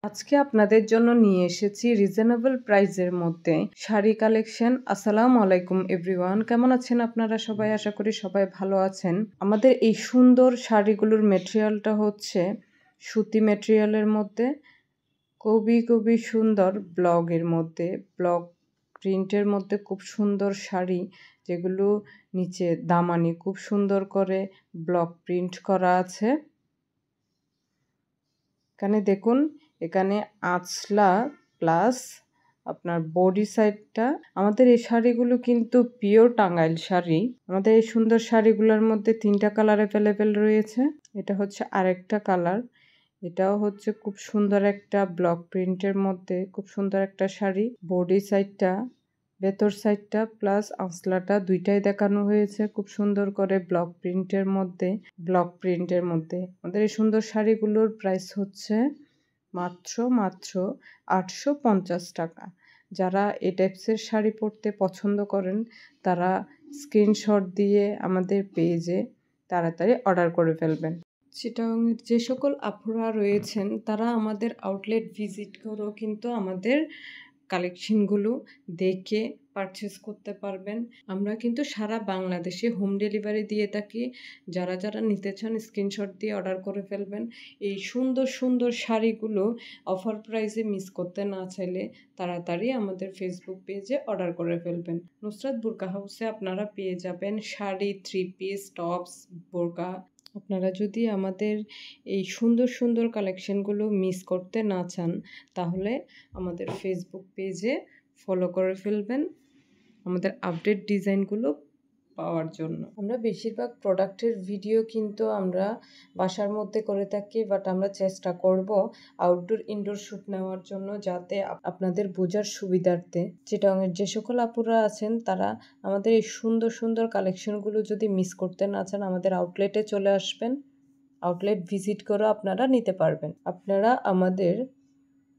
আজকে আপনাদের জন্য নিয়ে এসেছি রিজনেবল প্রাইসের মধ্যে শাড়ি কালেকশন। আসসালামু আলাইকুম এভরিওয়ান, কেমন আছেন আপনারা সবাই? আশা করি সবাই ভালো আছেন। আমাদের এই সুন্দর শাড়িগুলোর মেটেরিয়ালটা হচ্ছে সুতি মেটেরিয়ালের মধ্যে, খুবই সুন্দর ব্লগের মধ্যে, ব্লগ প্রিন্টের মধ্যে খুব সুন্দর শাড়ি, যেগুলো নিচে দামানি খুব সুন্দর করে ব্লক প্রিন্ট করা আছে। এখানে দেখুন, এখানে আঁচলা প্লাস আপনার বডি সাইডটা। আমাদের এই শাড়িগুলো কিন্তু পিওর টাঙ্গাইল শাড়ি। আমাদের এই সুন্দর শাড়িগুলোর মধ্যে 3টা কালার অ্যাভেলেবেল রয়েছে। এটা হচ্ছে আরেকটা কালার। এটাও হচ্ছে খুব সুন্দর একটা ব্লক প্রিন্টের মধ্যে খুব সুন্দর একটা শাড়ি। বডি সাইডটা, ভেতর সাইডটা প্লাস আঁচলাটা দুইটাই দেখানো হয়েছে খুব সুন্দর করে ব্লক প্রিন্টের মধ্যে। আমাদের এই সুন্দর শাড়িগুলোর প্রাইস হচ্ছে মাত্র 850 টাকা। যারা এই টাইপসের শাড়ি পরতে পছন্দ করেন তারা স্ক্রিনশট দিয়ে আমাদের পেজে তাড়াতাড়ি অর্ডার করে ফেলবেন। চিটাগাংয়ের যে সকল আপুরা রয়েছেন তারা আমাদের আউটলেট ভিজিট করেও কিন্তু আমাদের কালেকশনগুলো দেখে পারচেস করতে পারবেন। আমরা কিন্তু সারা বাংলাদেশে হোম ডেলিভারি দিয়ে থাকি। যারা নিতে চান স্ক্রিনশট দিয়ে অর্ডার করে ফেলবেন। এই সুন্দর শাড়িগুলো অফার প্রাইসে মিস করতে না চাইলে তাড়াতাড়ি আমাদের ফেসবুক পেজে অর্ডার করে ফেলবেন। নুসরাত বোরকা হাউসে আপনারা পেয়ে যাবেন শাড়ি, 3 পিস, টপস, বোরকা। আপনারা যদি আমাদের এই সুন্দর কালেকশনগুলো মিস করতে না চান তাহলে আমাদের ফেসবুক পেজে ফলো করে ফেলবেন আমাদের আপডেট ডিজাইনগুলো পাওয়ার জন্য। আমরা বেশিরভাগ প্রোডাক্টের ভিডিও কিন্তু আমরা বাসার মধ্যে করে থাকি, বাট আমরা চেষ্টা করব আউটডোর ইনডোর শ্যুট নেওয়ার জন্য, যাতে আপনাদের বোঝার সুবিধার্থে চিটাগাংয়ের যে সকল আপুরা আছেন তারা আমাদের এই সুন্দর কালেকশনগুলো যদি মিস করতে না চান আমাদের আউটলেটে চলে আসবেন। আউটলেট ভিজিট করে আপনারা নিতে পারবেন। আপনারা আমাদের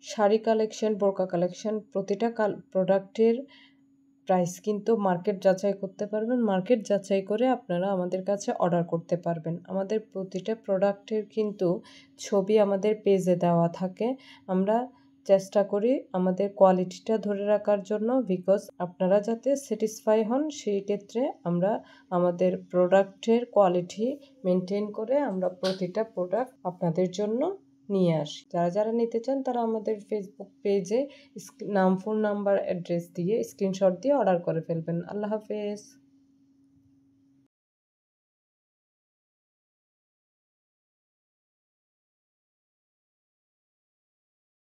শাড়ি কালেকশন, বোরকা কালেকশন, প্রতিটা প্রোডাক্টের প্রাইস কিন্তু মার্কেট যাচাই করতে পারবেন। মার্কেট যাচাই করে আপনারা আমাদের কাছে অর্ডার করতে পারবেন। আমাদের প্রতিটা প্রোডাক্টের কিন্তু ছবি আমাদের পেজে দেওয়া থাকে। আমরা চেষ্টা করি আমাদের কোয়ালিটিটা ধরে রাখার জন্য, বিকজ আপনারা যাতে স্যাটিসফাই হন সেই ক্ষেত্রে আমরা আমাদের প্রোডাক্টের কোয়ালিটি মেনটেন করে আমরা প্রতিটা প্রোডাক্ট আপনাদের জন্য নিয়ে আসি। যারা নিতে চান তারা আমাদের ফেসবুক পেজে নাম, ফোন নাম্বার, অ্যাড্রেস দিয়ে স্ক্রিনশট দিয়ে অর্ডার করে ফেলবেন। আল্লাহ হাফেজ।